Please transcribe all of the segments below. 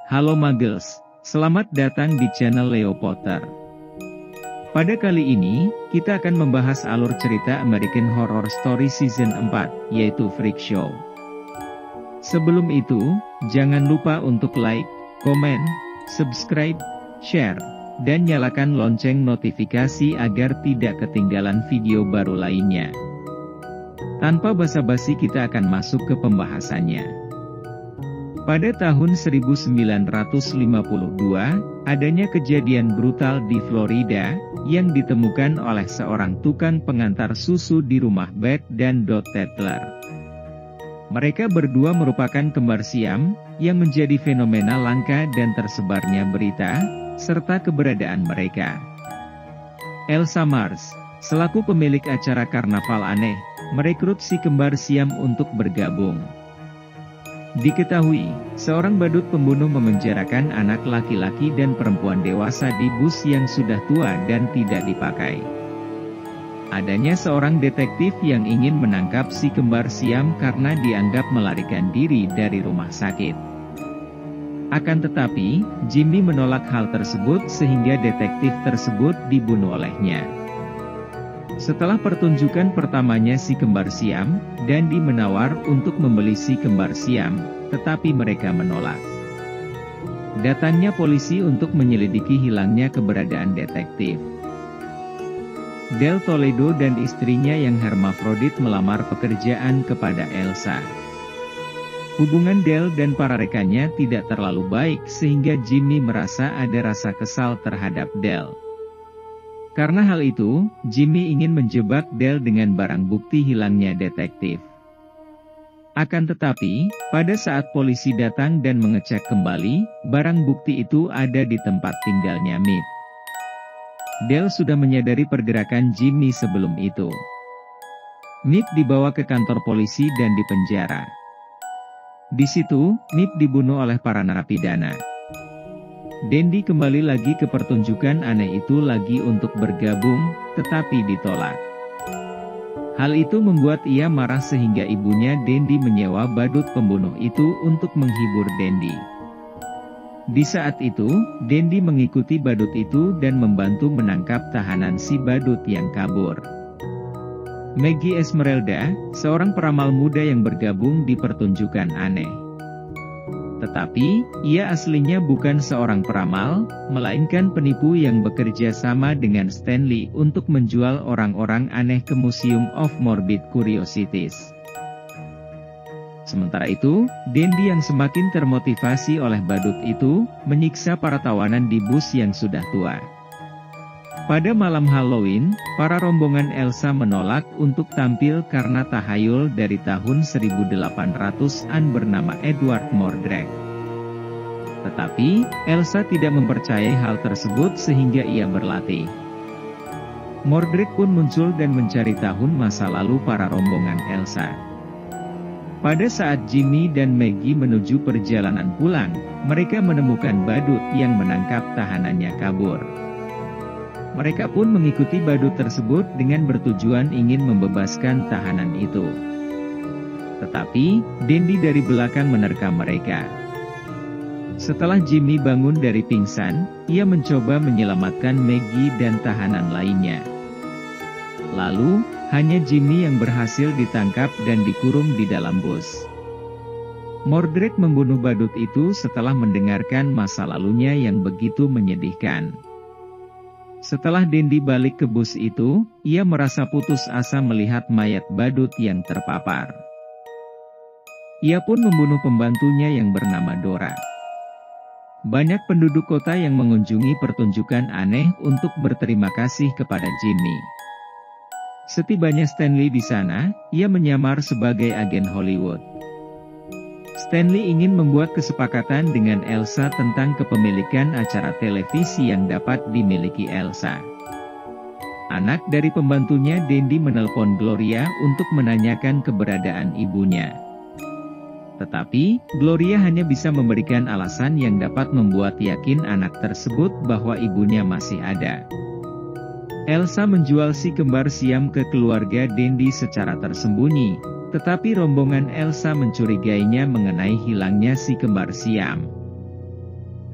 Halo Muggles, selamat datang di channel Leo Potter. Pada kali ini, kita akan membahas alur cerita American Horror Story Season 4, yaitu Freak Show. Sebelum itu, jangan lupa untuk like, komen, subscribe, share, dan nyalakan lonceng notifikasi agar tidak ketinggalan video baru lainnya. Tanpa basa-basi kita akan masuk ke pembahasannya. Pada tahun 1952, adanya kejadian brutal di Florida, yang ditemukan oleh seorang tukang pengantar susu di rumah Beth dan Dot Tedler. Mereka berdua merupakan kembar siam, yang menjadi fenomena langka dan tersebarnya berita, serta keberadaan mereka. Elsa Mars, selaku pemilik acara karnaval aneh, merekrut si kembar siam untuk bergabung. Diketahui, seorang badut pembunuh memenjarakan anak laki-laki dan perempuan dewasa di bus yang sudah tua dan tidak dipakai. Adanya seorang detektif yang ingin menangkap si kembar siam karena dianggap melarikan diri dari rumah sakit. Akan tetapi, Jimmy menolak hal tersebut sehingga detektif tersebut dibunuh olehnya. Setelah pertunjukan pertamanya si kembar siam, Dandy menawar untuk membeli si kembar siam, tetapi mereka menolak. Datangnya polisi untuk menyelidiki hilangnya keberadaan detektif. Del Toledo dan istrinya yang hermafrodit melamar pekerjaan kepada Elsa. Hubungan Del dan para rekannya tidak terlalu baik sehingga Jimmy merasa ada rasa kesal terhadap Del. Karena hal itu, Jimmy ingin menjebak Del dengan barang bukti hilangnya detektif. Akan tetapi, pada saat polisi datang dan mengecek kembali, barang bukti itu ada di tempat tinggalnya Mip. Del sudah menyadari pergerakan Jimmy sebelum itu. Mip dibawa ke kantor polisi dan dipenjara. Di situ, Mip dibunuh oleh para narapidana. Dandy kembali lagi ke pertunjukan aneh itu lagi untuk bergabung, tetapi ditolak. Hal itu membuat ia marah sehingga ibunya Dandy menyewa badut pembunuh itu untuk menghibur Dandy. Di saat itu, Dandy mengikuti badut itu dan membantu menangkap tahanan si badut yang kabur. Maggie Esmeralda, seorang peramal muda yang bergabung di pertunjukan aneh. Tetapi, ia aslinya bukan seorang peramal, melainkan penipu yang bekerja sama dengan Stanley untuk menjual orang-orang aneh ke Museum of Morbid Curiosities. Sementara itu, Dandy yang semakin termotivasi oleh badut itu, menyiksa para tawanan di bus yang sudah tua. Pada malam Halloween, para rombongan Elsa menolak untuk tampil karena tahayul dari tahun 1800-an bernama Edward Mordred. Tetapi, Elsa tidak mempercayai hal tersebut sehingga ia berlatih. Mordred pun muncul dan mencari tahun masa lalu para rombongan Elsa. Pada saat Jimmy dan Maggie menuju perjalanan pulang, mereka menemukan badut yang menangkap tahanannya kabur. Mereka pun mengikuti badut tersebut dengan bertujuan ingin membebaskan tahanan itu. Tetapi, Dandy dari belakang menerkam mereka. Setelah Jimmy bangun dari pingsan, ia mencoba menyelamatkan Maggie dan tahanan lainnya. Lalu, hanya Jimmy yang berhasil ditangkap dan dikurung di dalam bus. Mordred membunuh badut itu setelah mendengarkan masa lalunya yang begitu menyedihkan. Setelah Dandy balik ke bus itu, ia merasa putus asa melihat mayat badut yang terpapar. Ia pun membunuh pembantunya yang bernama Dora. Banyak penduduk kota yang mengunjungi pertunjukan aneh untuk berterima kasih kepada Jimmy. Setibanya Stanley di sana, ia menyamar sebagai agen Hollywood. Stanley ingin membuat kesepakatan dengan Elsa tentang kepemilikan acara televisi yang dapat dimiliki Elsa. Anak dari pembantunya Dandy menelpon Gloria untuk menanyakan keberadaan ibunya. Tetapi, Gloria hanya bisa memberikan alasan yang dapat membuat yakin anak tersebut bahwa ibunya masih ada. Elsa menjual si kembar siam ke keluarga Dandy secara tersembunyi, Tetapi rombongan Elsa mencurigainya mengenai hilangnya si kembar siam.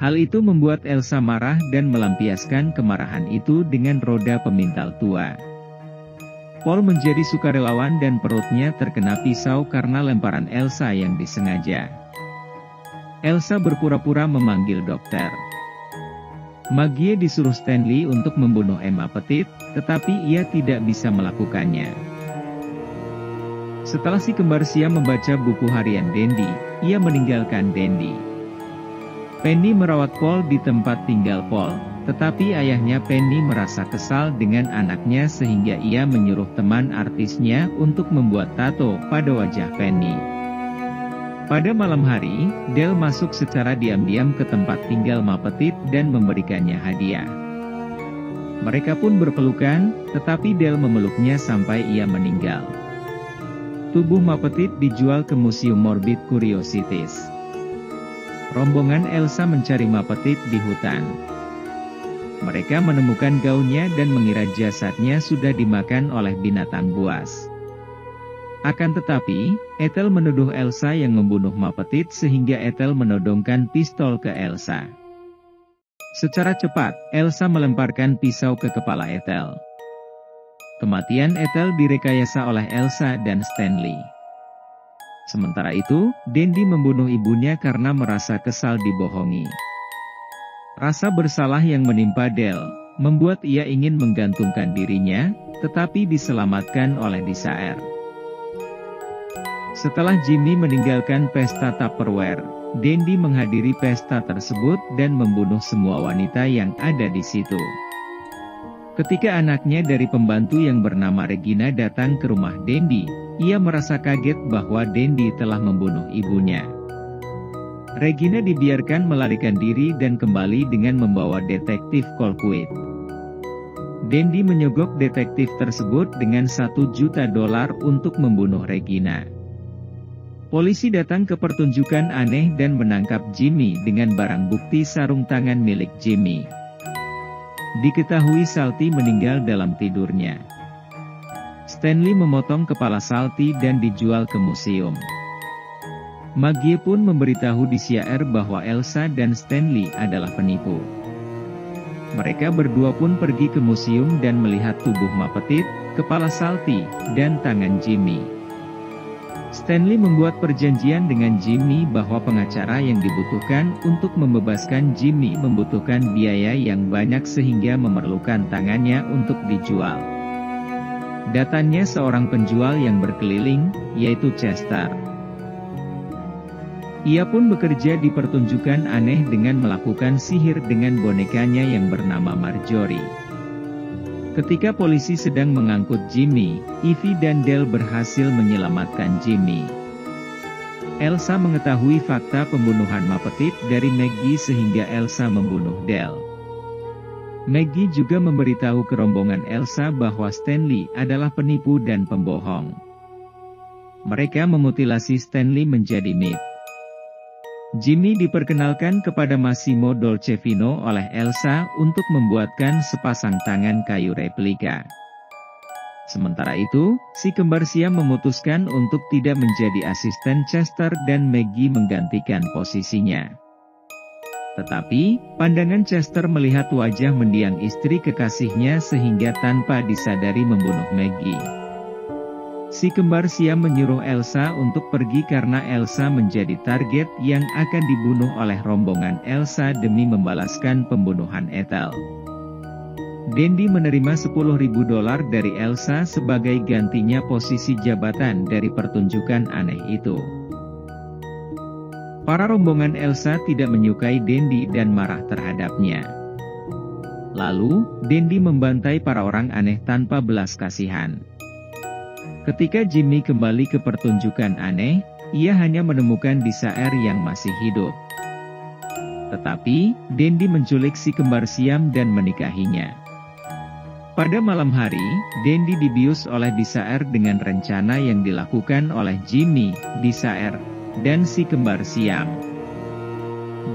Hal itu membuat Elsa marah dan melampiaskan kemarahan itu dengan roda pemintal tua. Paul menjadi sukarelawan dan perutnya terkena pisau karena lemparan Elsa yang disengaja. Elsa berpura-pura memanggil dokter. Maggie disuruh Stanley untuk membunuh Emma Pettit, tetapi ia tidak bisa melakukannya. Setelah si kembar siam membaca buku harian Dandy, ia meninggalkan Dandy. Penny merawat Paul di tempat tinggal Paul, tetapi ayahnya Penny merasa kesal dengan anaknya sehingga ia menyuruh teman artisnya untuk membuat tato pada wajah Penny. Pada malam hari, Dale masuk secara diam-diam ke tempat tinggal Ma Pettit dan memberikannya hadiah. Mereka pun berpelukan, tetapi Dale memeluknya sampai ia meninggal. Tubuh Ma Pettit dijual ke Museum Morbid Curiosities. Rombongan Elsa mencari Ma Pettit di hutan. Mereka menemukan gaunnya dan mengira jasadnya sudah dimakan oleh binatang buas. Akan tetapi, Ethel menuduh Elsa yang membunuh Ma Pettit sehingga Ethel menodongkan pistol ke Elsa. Secara cepat, Elsa melemparkan pisau ke kepala Ethel. Kematian Ethel direkayasa oleh Elsa dan Stanley. Sementara itu, Dandy membunuh ibunya karena merasa kesal dibohongi. Rasa bersalah yang menimpa Dale membuat ia ingin menggantungkan dirinya, tetapi diselamatkan oleh Desire. Setelah Jimmy meninggalkan pesta Tupperware, Dandy menghadiri pesta tersebut dan membunuh semua wanita yang ada di situ. Ketika anaknya dari pembantu yang bernama Regina datang ke rumah Dandy, ia merasa kaget bahwa Dandy telah membunuh ibunya. Regina dibiarkan melarikan diri dan kembali dengan membawa detektif Colquitt. Dandy menyogok detektif tersebut dengan $1 juta untuk membunuh Regina. Polisi datang ke pertunjukan aneh dan menangkap Jimmy dengan barang bukti sarung tangan milik Jimmy. Diketahui Salty meninggal dalam tidurnya. Stanley memotong kepala Salty dan dijual ke museum. Maggie pun memberitahu Desire bahwa Elsa dan Stanley adalah penipu. Mereka berdua pun pergi ke museum dan melihat tubuh Ma Pettit, kepala Salty, dan tangan Jimmy. Stanley membuat perjanjian dengan Jimmy bahwa pengacara yang dibutuhkan untuk membebaskan Jimmy membutuhkan biaya yang banyak sehingga memerlukan tangannya untuk dijual. Datangnya seorang penjual yang berkeliling, yaitu Chester. Ia pun bekerja di pertunjukan aneh dengan melakukan sihir dengan bonekanya yang bernama Marjorie. Ketika polisi sedang mengangkut Jimmy, Evie dan Dale berhasil menyelamatkan Jimmy. Elsa mengetahui fakta pembunuhan Ma Pettit dari Maggie sehingga Elsa membunuh Dale. Maggie juga memberitahu ke rombongan Elsa bahwa Stanley adalah penipu dan pembohong. Mereka memutilasi Stanley menjadi meat. Jimmy diperkenalkan kepada Massimo Dolcevino oleh Elsa untuk membuatkan sepasang tangan kayu replika. Sementara itu, si kembar siam memutuskan untuk tidak menjadi asisten Chester dan Maggie menggantikan posisinya. Tetapi, pandangan Chester melihat wajah mendiang istri kekasihnya sehingga tanpa disadari membunuh Maggie. Si kembar siam menyuruh Elsa untuk pergi karena Elsa menjadi target yang akan dibunuh oleh rombongan Elsa demi membalaskan pembunuhan Ethel. Dandy menerima $10.000 dari Elsa sebagai gantinya posisi jabatan dari pertunjukan aneh itu. Para rombongan Elsa tidak menyukai Dandy dan marah terhadapnya. Lalu, Dandy membantai para orang aneh tanpa belas kasihan. Ketika Jimmy kembali ke pertunjukan aneh, ia hanya menemukan Desire yang masih hidup. Tetapi, Dandy menculik si kembar siam dan menikahinya. Pada malam hari, Dandy dibius oleh Desire dengan rencana yang dilakukan oleh Jimmy, Desire, dan si kembar siam.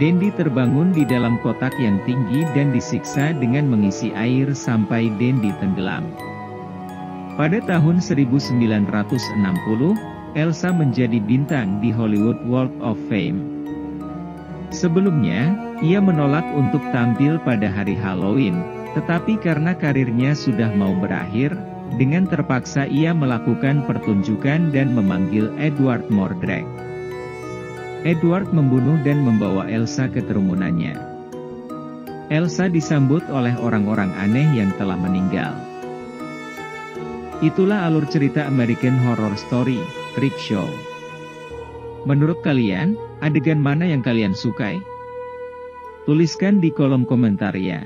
Dandy terbangun di dalam kotak yang tinggi dan disiksa dengan mengisi air sampai Dandy tenggelam. Pada tahun 1960, Elsa menjadi bintang di Hollywood Walk of Fame. Sebelumnya, Ia menolak untuk tampil pada hari Halloween, tetapi karena karirnya sudah mau berakhir, dengan terpaksa ia melakukan pertunjukan dan memanggil Edward Mordred. Edward membunuh dan membawa Elsa ke kerumunannya. Elsa disambut oleh orang-orang aneh yang telah meninggal. Itulah alur cerita American Horror Story, Creepshow. Menurut kalian, adegan mana yang kalian sukai? Tuliskan di kolom komentar ya.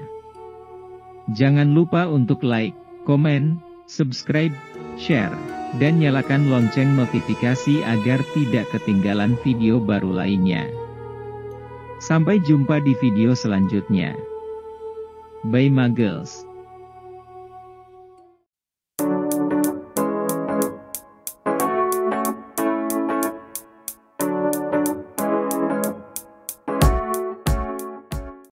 Jangan lupa untuk like, komen, subscribe, share, dan nyalakan lonceng notifikasi agar tidak ketinggalan video baru lainnya. Sampai jumpa di video selanjutnya. Bye Muggles.